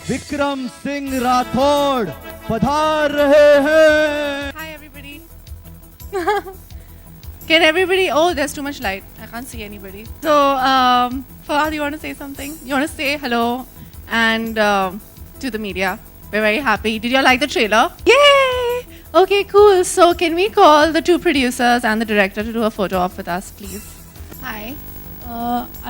विक्रम सिंह राठौड़ पधार रहे हैं. Hi everybody. Can everybody? Oh, there's too much light. I can't see anybody. So, Fawad, you want to say something? You want to say hello and to the media? We're very happy. Did you all like the trailer? Yay! Okay, cool. So, can we call the two producers and the director to do a photo op with us, please? Hi.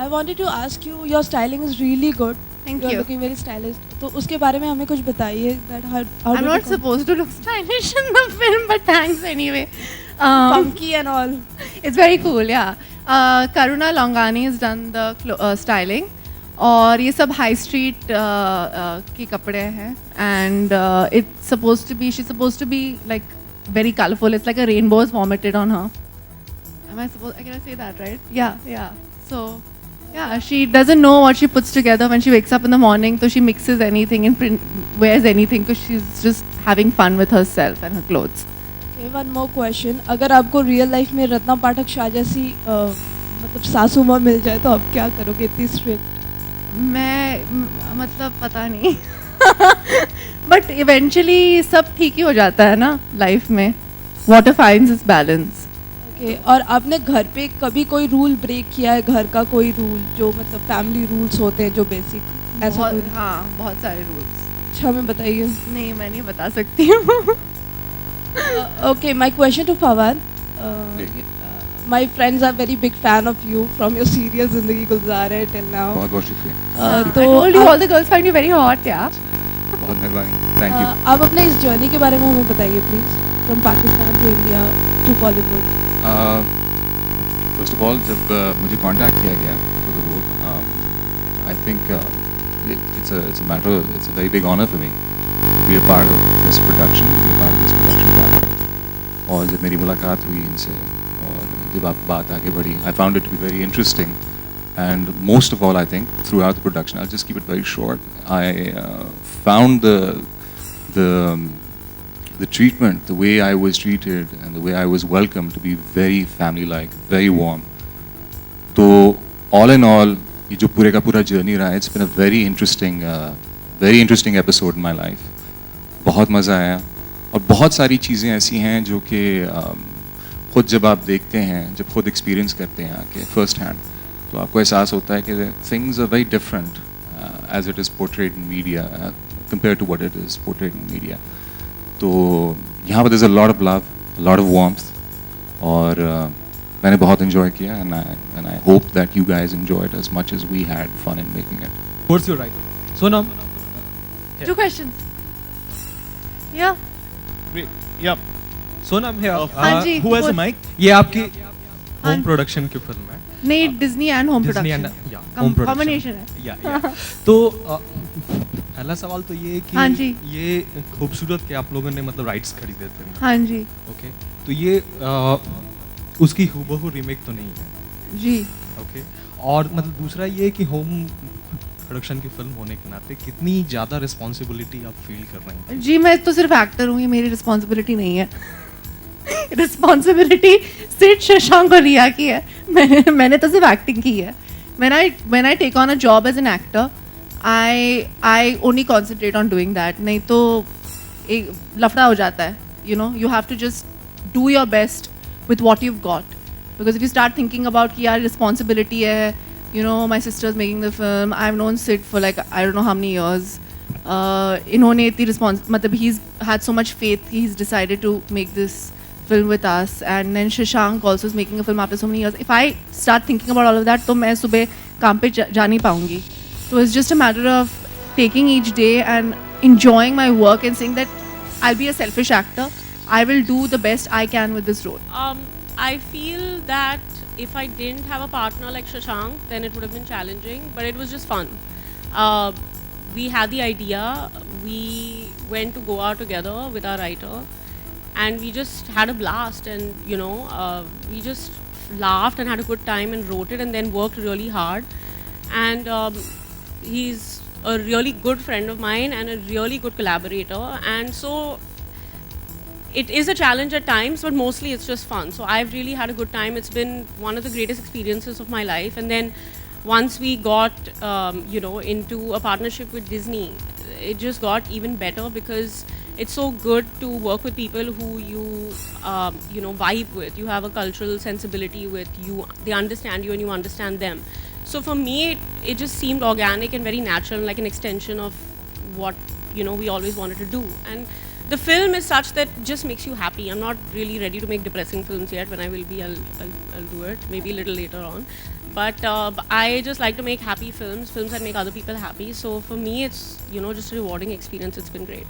I wanted to ask you, your styling is really good. Thank You're you. looking very stylish. तो उसके बारे में हमें कुछ बताइए. That how I'm not supposed to look stylish in the film, but thanks anyway. Funky and all. It's very cool, yeah. Karuna Longani has done the styling. और ये सब high street के कपड़े हैं. And it's supposed to be, she's supposed to be like very colorful. It's like a rainbow is vomited on her. Am I supposed, can I say that, right? Yeah. So, yeah, she doesn't know what she puts together when she wakes up in the morning. So she mixes anything and wears anything because she's just having fun with herself and her clothes. Okay, one more question. अगर आपको real life में रत्ना पाठक शाह जैसी मतलब सासू माँ मिल जाए तो आप क्या करोगे इतनी strict? मैं मतलब पता नहीं. But eventually सब ठीक ही हो जाता है ना life में. Water finds its balance. Okay, और आपने घर पे कभी कोई रूल ब्रेक किया है? घर का कोई रूल जो मतलब फैमिली रूल्स होते हैं जो बेसिक ऐसा? हाँ, बहुत सारे रूल्स. अच्छा, हमें बताइए. नहीं, मैं नहीं बता सकती हूँ. Okay, my question to Fawad. My friends are very big fan of you from your serial Zindagi Gulzar Hai till now. बहुत शुक्रिया. I told you all the girls find you very hot, yeah. बहुत मेहरबानी. Thank you. आप अपने इस journey के बारे में हमें बताइए please. From Pakistan to India to Bollywood. First of all, जब मुझे कांटेक्ट किया गया for the role, I think it's a very big honor for me to be a part of this production, to be a part of this production family. और जब मेरी मुलाकात हुई इनसे और जब आप बात आगे बढ़ी, I found it to be very interesting. And most of all, I think throughout the production, I'll just keep it very short. I found the treatment, the way I was treated and the way I was welcomed to be very family-like, very warm. So all in all, ये जो पूरे का पूरा journey रहा है, it's been a very interesting episode in my life. बहुत मज़ा आया और बहुत सारी चीज़ें ऐसी हैं जो कि खुद जब आप देखते हैं, जब खुद experience करते हैं आके first hand, तो आपको एहसास होता है कि things are very different as it is portrayed in media compared to what it is portrayed in media. तो यहाँ पर there's a lot of love, a lot of warmth, और मैंने बहुत enjoy किया and I hope that you guys enjoyed as much as we had fun in making it. What's your right? Sonam. Two questions. Yeah. Great. Yeah. Sonam here. हाँ जी. Who has a mic? ये आपकी home production की film है. नहीं, Disney and home Disney production. and yeah, home production. Combination है. Yeah. तो पहला सवाल तो ये है कि हाँ जी. ये खूबसूरत के आप लोगों ने मतलब राइट्स खरीदे थे. हाँ जी. ओके. तो ये उसकी हूबहू रीमेक तो नहीं है. जी. ओके. और मतलब दूसरा ये कि होम प्रोडक्शन की फिल्म होने के नाते कितनी ज़्यादा रिस्पॉन्सिबिलिटी आप फील कर रहे हैं? जी, मैं तो सिर्फ एक्टर हूँ, ये मेरी रिस्पॉन्सिबिलिटी नहीं है. रिस्पॉन्सिबिलिटी सिर्फ शशांक और रिया की है. मैंने तो सिर्फ एक्टिंग की है. When I take on a job as an actor, I only concentrate on doing that. नहीं तो एक लफड़ा हो जाता है. You know, you have to just do your best with what you've got. Because if you start thinking about कि यार responsibility है, you know, my sister's making the film. I've known Sid for like I don't know how many years. इन्होंने इतनी मतलब he's had so much faith. He's decided to make this film with us, and then Shashank also is making a film after so many years. If I start thinking about all of that, तो मैं सुबह काम पे जा नहीं पाऊँगी. So it's just a matter of taking each day and enjoying my work and saying that I'll be a selfish actor. I will do the best I can with this role. I feel that if I didn't have a partner like Shashank, then it would have been challenging, but it was just fun. We had the idea, we went to go out together with our writer, and we just had a blast, and you know, we just laughed and had a good time and wrote it and then worked really hard. And he's a really good friend of mine and a really good collaborator, and so it is a challenge at times, but mostly it's just fun. So I've really had a good time. It's been one of the greatest experiences of my life. And then once we got into a partnership with Disney, it just got even better because it's so good to work with people who you vibe with. You have a cultural sensibility with you. They understand you and you understand them. So for me, it just seemed organic and very natural, like an extension of what we always wanted to do. And the film is such that just makes you happy. I'm not really ready to make depressing films yet. When I will be, I'll do it. Maybe a little later on. But I just like to make happy films that make other people happy. So for me, it's just a rewarding experience. It's been great.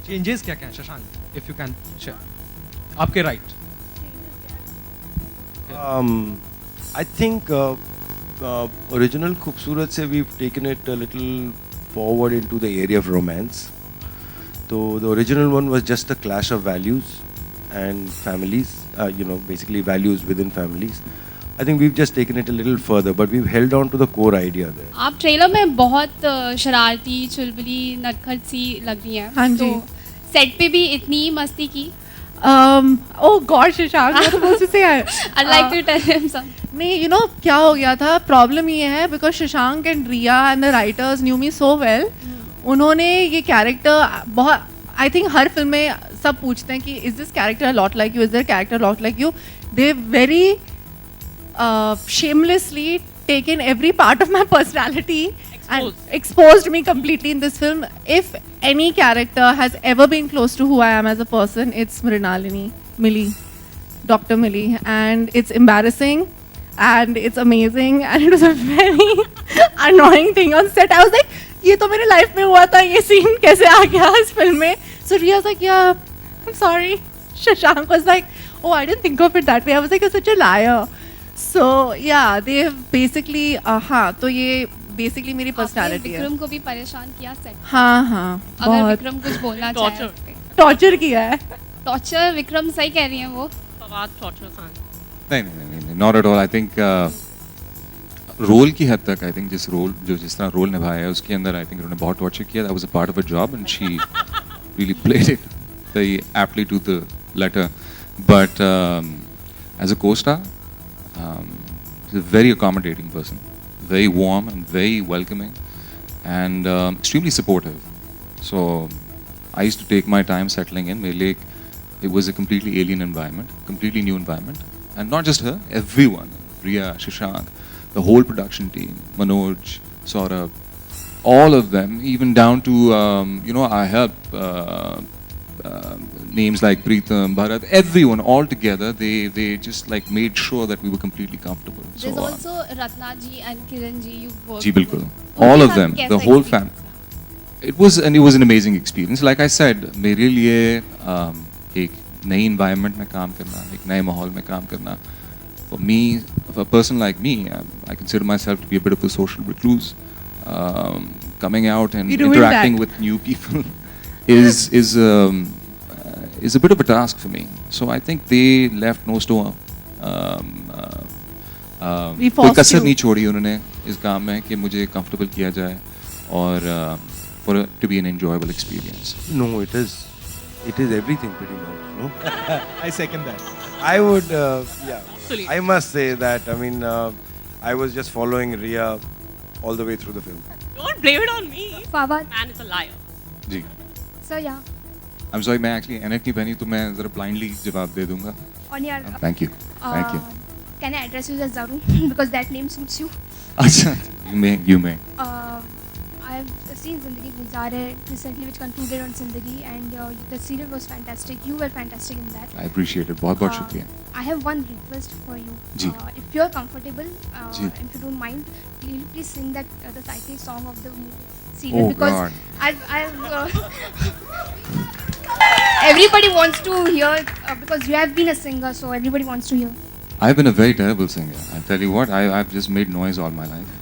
Changes क्या क्या हैं Shashank, if you can share? आपके right. I think original Khoobsurat se we've taken it a little forward into the area of romance. So the original one was just a clash of values and families, basically values within families. I think we've just taken it a little further, but we've held on to the core idea there. आप trailer में बहुत शरारती, चुलबुली, नटखट सी लग रही हैं. हाँ जी. तो सेट पे भी इतनी मस्ती की. Oh God, शशांक, मैं तो बोलती से यार. I'd like to tell him something. नहीं, क्या हो गया था? प्रॉब्लम ये है because Shashank and Riya and the writers knew me so well. उन्होंने ये कैरेक्टर बहुत, I think हर फिल्म में सब पूछते हैं कि is this character a lot like you? Is their character a lot like you? They very shamelessly taken every part of my personality and exposed me completely in this film. If any character has ever been close to who I am as a person, it's Mrinalini, Millie, Dr. Millie, and it's embarrassing and it's amazing and it was a very annoying thing on set. I was like, ये तो मेरे life में हुआ था, ये scene कैसे आ गया इस फिल्म में? So Riya was like, yeah, I'm sorry. Shashank was like, oh, I didn't think of it that way. I was like, you're such a liar. So yeah, they have basically हाँ, तो ये basically मेरी personality है. विक्रम को भी परेशान किया set. हाँ, अगर विक्रम कुछ बोलना चाहे. Torture किया है. Torture विक्रम सही कह रही हैं वो. फवाद torture खान. नहीं, not at all. I think role की हद तक, I think जिस तरह रोल निभाया है उसके अंदर I think उन्होंने बहुत torture किया. That was a part of her job and she really played it very aptly to the letter. But as a co-star, she's a very accommodating person, very warm and very welcoming, and extremely supportive. So I used to take my time settling in. It was a completely alien environment, completely new environment, and not just her, everyone, Riya, Shashank, the whole production team, Manoj, Saurabh, all of them, even down to our help, names like Preetham, Bharat, everyone all together, they just like made sure that we were completely comfortable. There's also Ratna ji and Kiran ji you worked Ji bilkul. with. All of them, the whole family. It was an amazing experience. Like I said, मेरे लिए एक नई environment में काम करना, एक नए माहौल में काम करना. For me, for a person like me, I consider myself to be a bit of a social recluse. Coming out and interacting with new people is a bit of a task for me. So I think they left no stone. कोई कसर नहीं छोड़ी उन्होंने इस काम में कि मुझे comfortable किया जाए और for it to be an enjoyable experience. No, it is everything pretty much. No? I second that. I would, I must say that. I mean, I was just following Riya all the way through the film. Don't blame it on me. Fawad. Man is a liar. Ji. So yeah. I'm sorry, मैं actually NF नहीं पहनी तो मैं जरा blindly जवाब दे दूँगा. On your. Thank you. Thank you. Can I address you as Zarun because that name suits you? अच्छा, you may. I have seen Zindagi Gulzar Hai recently, which concluded on Zindagi, and the serial was fantastic. You were fantastic in that. I appreciate it. बहुत बहुत शुक्रिया. I have one request for you. Ji. If you are comfortable, ji. if you don't mind, please sing that the title song of the serial, Oh because God. I've everybody wants to hear because you have been a singer, so everybody wants to hear. I've been a very terrible singer. I tell you what, I've just made noise all my life.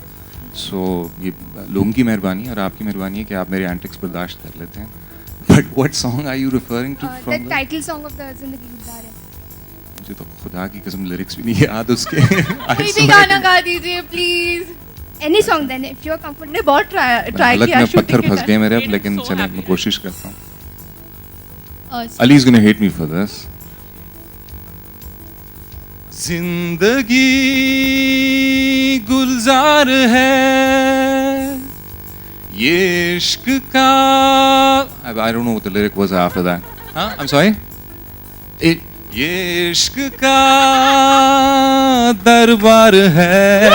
So ये लोगों की मेहरबानी और आपकी मेहरबानी है कि आप मेरे antics बर्दाश्त कर लेते हैं. But what song are you referring to from The title song of the Zindagi Gulzar Hai. मुझे तो खुदा की कसम lyrics भी नहीं याद उसके. कोई भी गाना गा दीजिए please. Any song then, if you are comfortable. ने बहुत try हालत किया में shooting पत्थर के फंस time. गए मेरे अब, लेकिन चले मैं कोशिश करता हूँ. Ali's gonna hate me for this. जिंदगी गुलजार है ये इश्क का I don't know what the lyric was after that. Huh? I'm sorry? ये इश्क का दरबार है.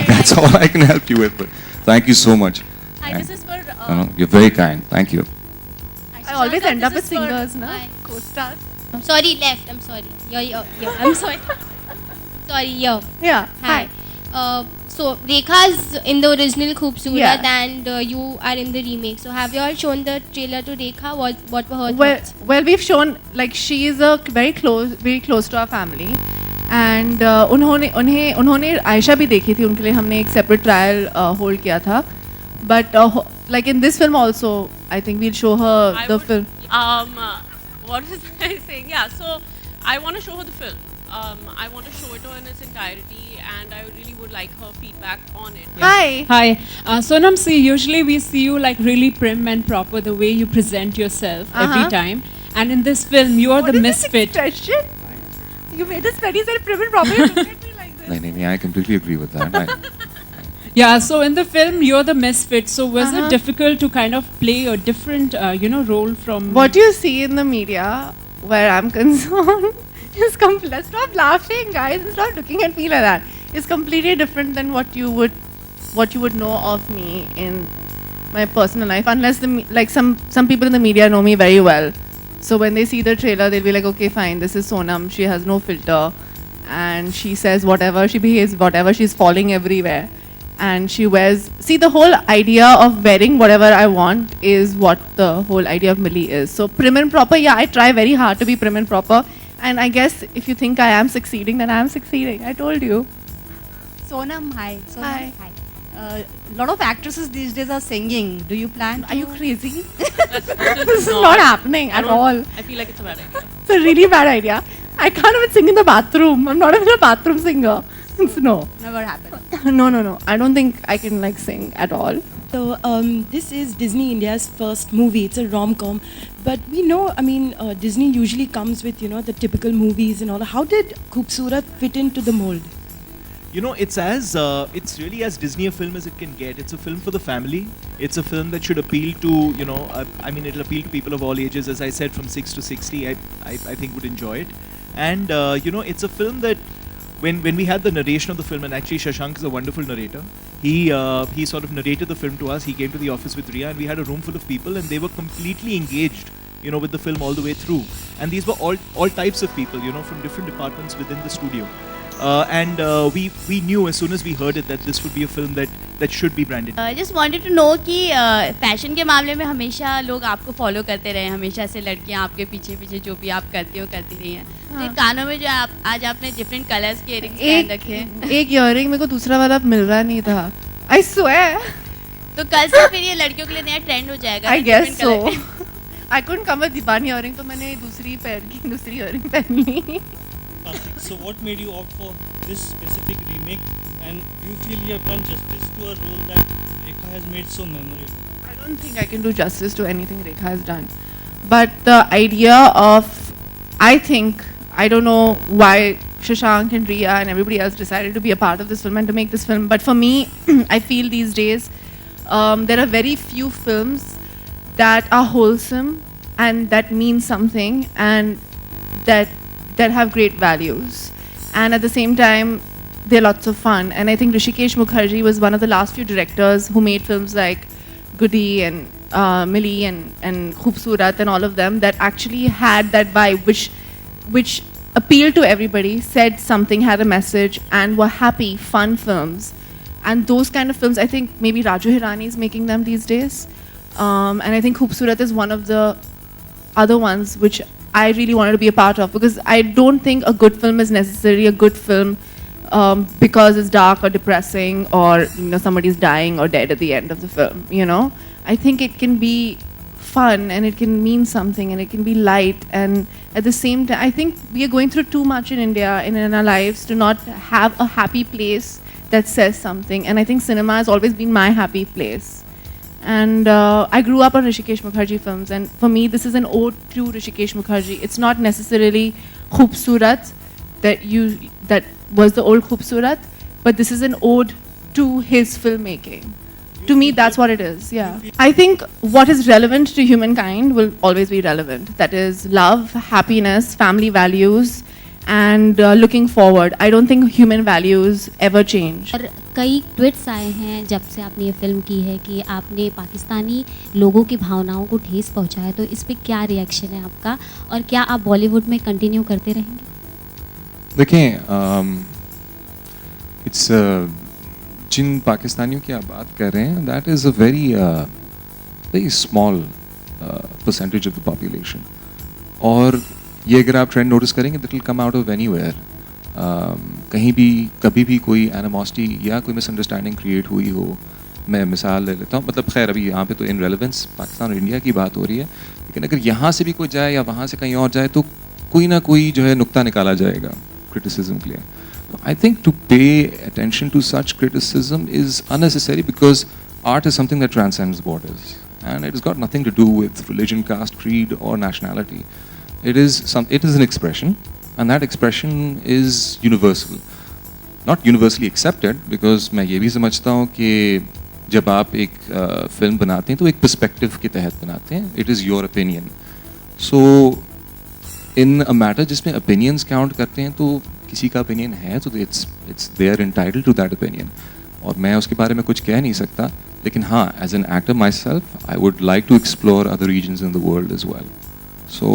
That's all I can help you with. But thank you so much. Hi, this is for. No, you're very kind. Thank you. I always end up with This is for- singers, no? Hi. Co-stars. I'm sorry, left. I'm sorry. Yo. I'm sorry. Sorry, yo. Yeah. Hi. So Rekha's in the original Khoobsurat Yeah. and you are in the remake. So have you all shown the trailer to Rekha? What were her Well, thoughts? well, we've shown like she is a very close to our family, and उन्होंने आयशा भी देखी थी, उनके लिए हमने एक separate trial hold किया था, but like in this film also, I think we'll show her I the would- film. What was I saying? Yeah, so I want to show her the film. I want to show it to her in its entirety, and I really would like her feedback on it. Hi. Hi, Sonam. See, usually we see you like really prim and proper, the way you present yourself every time. And in this film, you are What the is this misfit. expression? You made us very prim and proper. You look at me like this. No, I completely agree with that. Yeah. So in the film, you're the misfit. So was Uh-huh. it difficult to kind of play a different, role from? What you see in the media, where I'm concerned, is let's stop laughing, guys, and stop looking at me like that. It's completely different than what you would know of me in my personal life, unless some people in the media know me very well. So when they see the trailer, they'll be like, okay, fine, this is Sonam. She has no filter, and she says whatever, she behaves whatever, she's falling everywhere. And she wears, see, the whole idea of wearing whatever I want is what the whole idea of Millie is. So prim and proper, yeah, I try very hard to be prim and proper. And I guess if you think I am succeeding, then I am succeeding. I told you. Sonam, hi. Hi. A lot of actresses these days are singing. Do you plan to? Are you crazy? This This is not happening at all. I feel like it's a bad idea. It's a really bad idea. I can't even sing in the bathroom. I'm not even a bathroom singer. No. Never happened. No. I don't think I can like sing at all. So this is Disney India's first movie. It's a rom-com, but we know, Disney usually comes with, the typical movies and all. How did Khoobsurat fit into the mold? It's really as Disney a film as it can get. It's a film for the family. It's a film that should appeal to, it'll appeal to people of all ages. As I said, from 6 to 60, I think would enjoy it. And, it's a film that when we had the narration of the film, and actually Shashank is a wonderful narrator, he sort of narrated the film to us. He came to the office with Riya, and we had a room full of people, and they were completely engaged, with the film all the way through. And these were all types of people, from different departments within the studio. We knew as soon as we heard it that this would be a film that should be branded. I just wanted to know कि fashion के मामले में हमेशा लोग आपको follow करते रहे, हमेशा से लड़कियां आपके पीछे पीछे जो भी आप करती हो करती रही हैं. तो कानों में जो आज आपने डिफरेंट कलर्स के इयरिंग्स पहन रखे हैं. एक इयरिंग मेरे को दूसरा वाला मिल रहा नहीं था. I swear. तो कल से फिर ये लड़कियों के लिए नया ट्रेंड हो जाएगा. I guess so. I couldn't come with Deewani earring, तो मैंने दूसरी इयरिंग पहन ली. So what made you opt for this specific remake, and do you feel you have done justice to a role that Rekha has made so memorable? I don't think I can do justice to anything Rekha has done. But the idea of, I don't know why Shashank and Riya and everybody else decided to be a part of this film and to make this film. But for me, I feel these days there are very few films that are wholesome and that mean something and that have great values. And at the same time, they're lots of fun. And I think Hrishikesh Mukherjee was one of the last few directors who made films like Goody and Millie and Khoobsurat and all of them that actually had that vibe which appealed to everybody, said something, had a message, and were happy, fun films. And those kind of films, I think maybe Raju Hirani is making them these days. And I think Khoobsurat is one of the other ones which I really wanted to be a part of, because I don't think a good film is necessarily a good film because it's dark or depressing or somebody's dying or dead at the end of the film. I think it can be fun and it can mean something and it can be light, and at the same time I think we are going through too much in India and in our lives to not have a happy place that says something, and I think cinema has always been my happy place. And I grew up on Hrishikesh Mukherjee films, and for me this is an ode to Hrishikesh Mukherjee. It's not necessarily Khoobsurat that was the old Khoobsurat, but this is an ode to his filmmaking. To me, that's what it is. Yeah. I think what is relevant to humankind will always be relevant. That is love, happiness, family values, and looking forward. I don't think human values ever change. और कई tweets आए हैं जब से आपने ये film की है कि आपने पाकिस्तानी लोगों की भावनाओं को ठेस पहुंचाया, तो इस पे क्या रिएक्शन है आपका और क्या आप बॉलीवुड में कंटिन्यू करते रहेंगे? देखें, इट्स जिन पाकिस्तानियों की आप बात कर रहे हैं, that is a very small percentage of the population. और ये अगर आप ट्रेंड नोटिस करेंगे, that will come out of anywhere. कहीं भी कभी भी कोई एनिमोसिटी या कोई मिसअंडरस्टैंडिंग क्रिएट हुई हो. मैं मिसाल ले लेता हूँ, मतलब खैर अभी यहाँ पे तो इन रेलेवेंस पाकिस्तान और इंडिया की बात हो रही है, लेकिन अगर यहाँ से भी कोई जाए या वहाँ से कहीं और जाए तो कोई ना कोई जो है नुक्ता निकाला जाएगा क्रिटिसिज्म के लिए. I think to pay attention to such criticism is unnecessary because art is something that transcends borders, and it has got nothing to do with religion, caste, creed, or nationality. It is an expression, and that expression is universal. Not universally accepted, because मैं ये भी समझता हूँ कि जब आप एक film बनाते हैं तो एक पर्सपेक्टिव के तहत बनाते हैं. It is your opinion. So in a matter जिसमें opinions count करते हैं, तो किसी का ओपिनियन है तो it's they are entitled to that opinion, और मैं उसके बारे में कुछ कह नहीं सकता. लेकिन हाँ, as an actor myself I would like to explore other regions in the world as well. So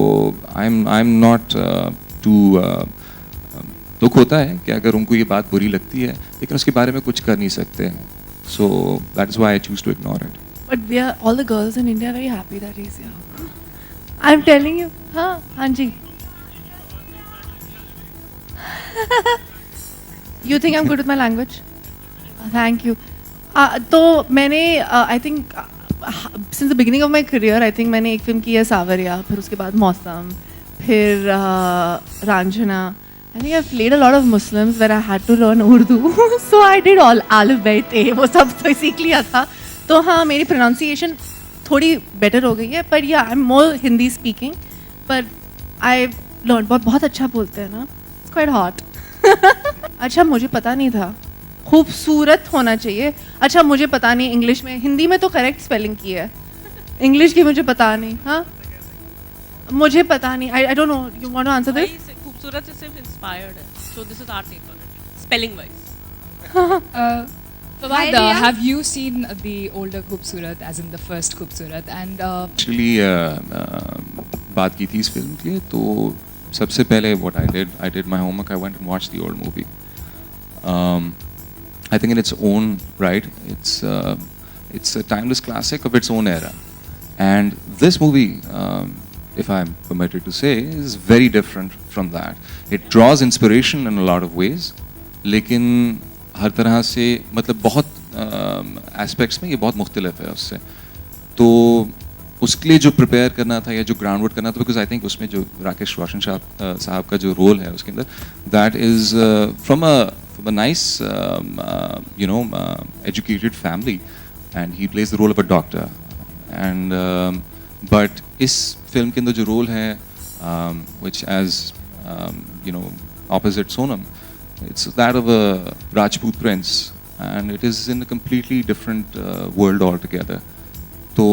I am not to दुख होता है कि अगर उनको ये बात बुरी लगती है, लेकिन उसके बारे में कुछ कर नहीं सकते. So that is why I choose to ignore it. But we are all the girls in India very happy that is here. I am telling you. हाँ जी. You think I'm good with my language? Thank you. तो मैंने I think since the beginning of my career, I think मैंने एक film की है सावरिया, फिर उसके बाद मौसम, फिर Raanjhanaa. I think I've played a lot of Muslims where I had to learn Urdu. So I did all alif bayt वो सब तो सीख लिया था. तो हाँ, मेरी pronunciation थोड़ी better हो गई है, पर yeah, I'm more Hindi speaking. पर I've learned बहुत अच्छा बोलते हैं ना. It's quite hot. अच्छा, मुझे पता नहीं था खूबसूरत होना चाहिए. अच्छा, मुझे पता नहीं इंग्लिश में, हिंदी में तो करेक्ट स्पेलिंग की है, इंग्लिश की मुझे पता नहीं. हाँ, मुझे पता नहीं. I don't know. You want to answer this? खूबसूरत से सिर्फ इंस्पायर्ड है, so this is our take on it, spelling wise. Fawad, have you seen the older Khoobsurat, as in the first Khoobsurat? And actually बात की थी इस film की, तो सबसे पहले what I did my homework. I went and watched the old movie. I think in its own right, it's a timeless classic of its own era. And this movie, if I'm permitted to say, is very different from that. It draws inspiration in a lot of ways, लेकिन हर तरह से, मतलब बहुत aspects में ये बहुत मुख्तलिफ है उससे. तो उसके लिए जो प्रिपेयर करना था या जो ग्राउंड वर्क करना था, बिकॉज आई थिंक उसमें जो राकेश रोशन साहब का जो रोल है उसके अंदर, that is from a nice educated family, and he plays the role of a doctor. And but इस फिल्म के अंदर जो रोल है, which as opposite Sonam, it's that of a Rajput prince, and it is in a completely different world all together. तो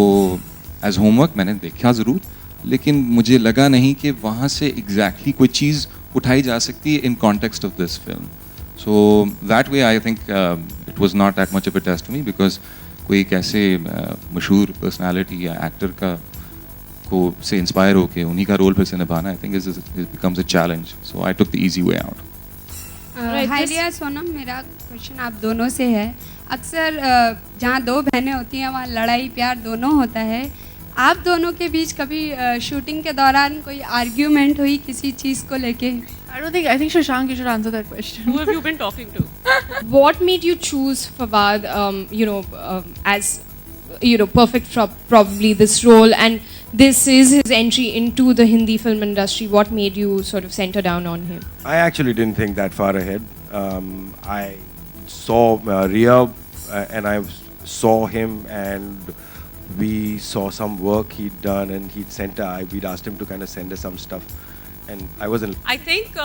as homework मैंने देखा ज़रूर, लेकिन मुझे लगा नहीं कि वहाँ से एग्जैक्टली कोई चीज़ उठाई जा सकती है in context of this film. So that way I think it was not that much of a test to me, because कोई एक ऐसे मशहूर पर्सनालिटी या एक्टर का को से इंस्पायर होके उन्हीं का रोल फिर से निभाना, I think it becomes a challenge. So I took the easy way out. Hi dear Sonam, मेरा क्वेश्चन आप दोनों से है. अक्सर जहाँ दो बहनें होती हैं वहाँ लड़ाई प्यार दोनों होता है. आप दोनों के बीच कभी शूटिंग के दौरान कोई आर्ग्यूमेंट हुई किसी चीज़ को लेके? I think Shashank, you should answer that question. Who have you been talking to? What made you choose Fawad, as perfect for probably this role, and this is his entry into the Hindi film industry? What made you sort of center down on him? I actually didn't think that far ahead. I saw Ria, and I saw him, and we saw some work he'd done, and we'd asked him to kind of send us some stuff, and I wasn't. I think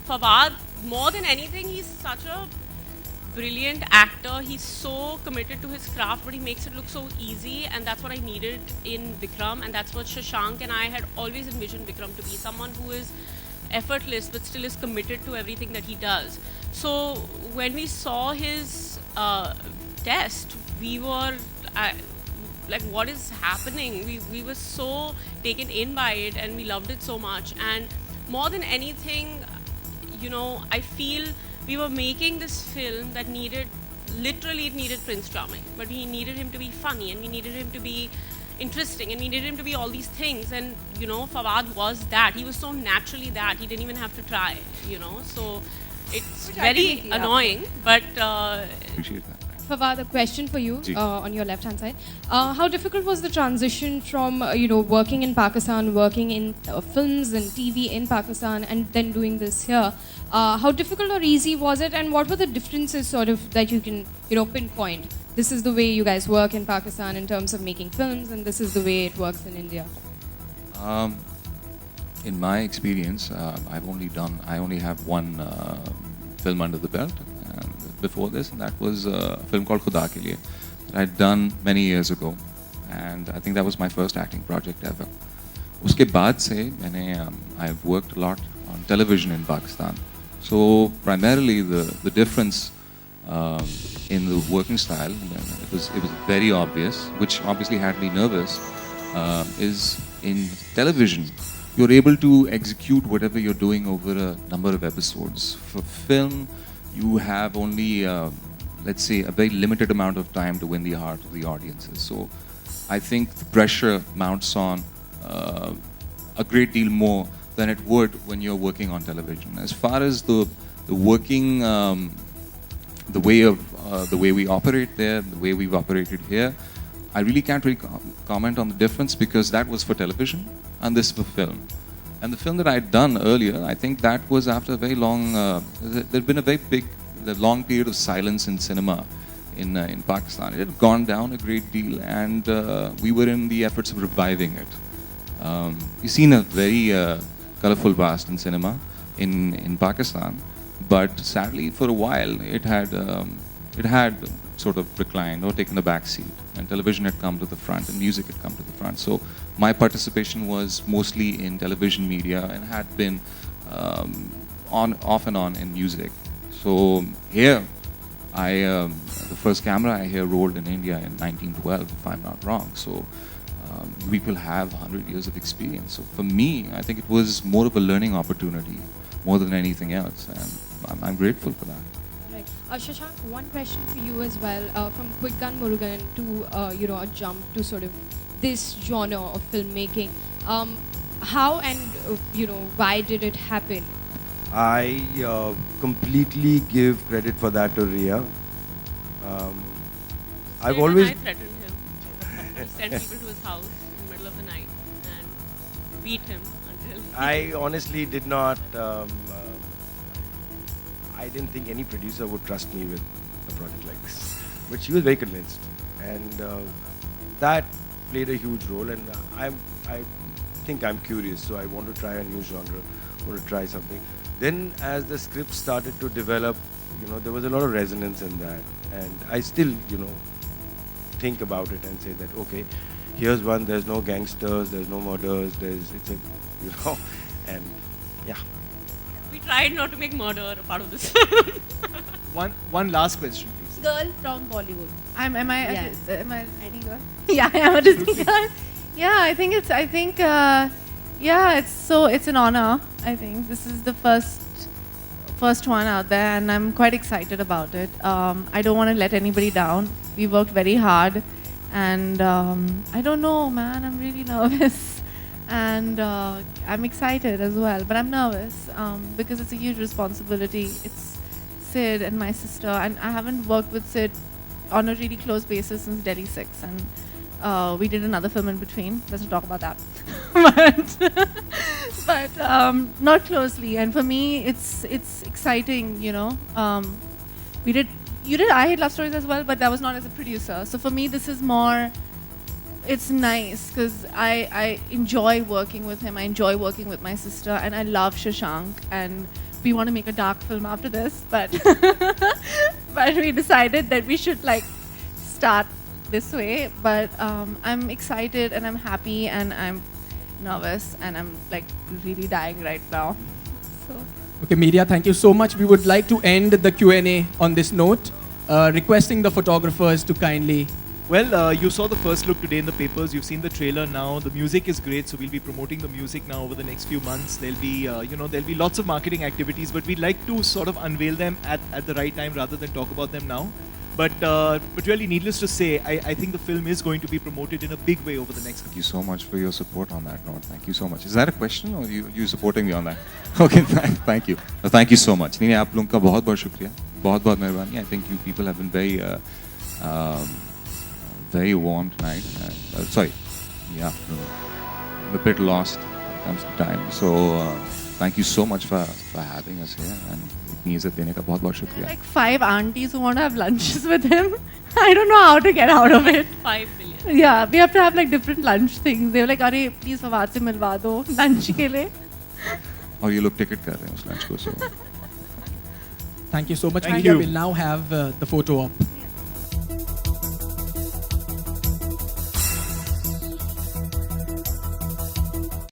Fawad, more than anything, he's such a brilliant actor. He's so committed to his craft, but he makes it look so easy, and that's what I needed in Vikram, and that's what Shashank and I had always envisioned Vikram to be, someone who is effortless but still is committed to everything that he does. So when we saw his test, we were like, what is happening? We were so taken in by it, and we loved it so much. And more than anything, you know, I feel we were making this film that literally it needed Prince Charming, but we needed him to be funny, and we needed him to be interesting, and we needed him to be all these things. And you know, Fawad was that. He was so naturally that he didn't even have to try, you know. So it's very annoying, but Appreciate that. Fawad, a question for you on your left-hand side. How difficult was the transition from working in Pakistan, working in films and TV in Pakistan, and then doing this here? How difficult or easy was it, and what were the differences sort of that you can pinpoint? This is the way you guys work in Pakistan in terms of making films, and this is the way it works in India. In my experience, I only have one film under the belt before this, and that was a film called Khuda Ke Liye that I'd done many years ago, and I think that was my first acting project ever. Uske baad se I've worked a lot on television in Pakistan. So primarily the difference in the working style, it was very obvious, which obviously had me nervous, is in television you're able to execute whatever you're doing over a number of episodes. For film, you have only, let's say, a very limited amount of time to win the heart of the audiences. So I think the pressure mounts on a great deal more than it would when you're working on television. As far as the working, the way we operate there, the way we've operated here, I really can't comment on the difference, because that was for television and this for film. And the film that I had done earlier, I think that was after a very long, there'd been a long period of silence in cinema in Pakistan. It had gone down a great deal, and we were in the efforts of reviving it. We've seen a very colorful past in cinema in Pakistan, but sadly for a while it had sort of reclined or taken a back seat, and television had come to the front and music had come to the front. So my participation was mostly in television media and had been off and on in music. So here, the first camera I here rolled in India in 1912, if I'm not wrong. So people have 100 years of experience. So for me, I think it was more of a learning opportunity more than anything else, and I'm grateful for that. Shashank, one question for you as well. From Quick Gun Murugan to a jump to sort of this genre of filmmaking. How and why did it happen? I completely give credit for that to Ria. I've always. I threatened him. He sent people to his house in the middle of the night and beat him until. I honestly did not. I didn't think any producer would trust me with a project like this, but she was very convinced, and that played a huge role. And I think I'm curious, so I want to try a new genre, want to try something. Then, as the script started to develop, there was a lot of resonance in that, and I still, think about it and say that okay, here's one. There's no gangsters, there's no murders. And yeah. We tried not to make murder a part of this. One last question, please. Girl from Bollywood. Am I a Disney girl? Yeah, I am a Disney girl. Yeah, it's an honor. I think this is the first one out there, and I'm quite excited about it. I don't want to let anybody down. We worked very hard, and I don't know, man. I'm really nervous. And I'm excited as well, but I'm nervous because it's a huge responsibility. It's Sid and my sister, and I haven't worked with Sid on a really close basis since Delhi 6, and we did another film in between. Let's not talk about that. but not closely. And for me, it's exciting. You did I Hate Love Stories as well, but that was not as a producer. So for me, this is more. It's nice because I enjoy working with him. I enjoy working with my sister, and I love Shashank. And we want to make a dark film after this, but but we decided that we should like start this way. But I'm excited and I'm happy and I'm nervous and I'm like really dying right now. So. Okay, media, thank you so much. We would like to end the Q&A on this note, requesting the photographers to kindly. Well, you saw the first look today in the papers. You've seen the trailer now. The music is great, so we'll be promoting the music now over the next few months. There'll be, there'll be lots of marketing activities, but we'd like to sort of unveil them at the right time rather than talk about them now. But really, needless to say, I think the film is going to be promoted in a big way over the next. Thank you so much for your support on that note. Thank you so much. Is that a question or you supporting me on that? Okay, thank you. Thank you so much. नहीं आप लोगों का बहुत बहुत शुक्रिया, बहुत बहुत मेहरबानी. I think you people have been very warm tonight. Sorry, yeah, I'm a bit lost when it comes to time. So thank you so much for having us here and इतनी इज़्ज़त देने का बहुत बहुत शुक्रिया. Like 5 aunties who want to have lunches with him. I don't know how to get out of it. 5 million. Yeah, we have to have like different lunch things. They were like, "अरे please Fawad से मिलवा दो lunch के लिए." और ये लोग ticket कर रहे हैं उस lunch को. So thank you so much. Thank Media you. will now have the photo op.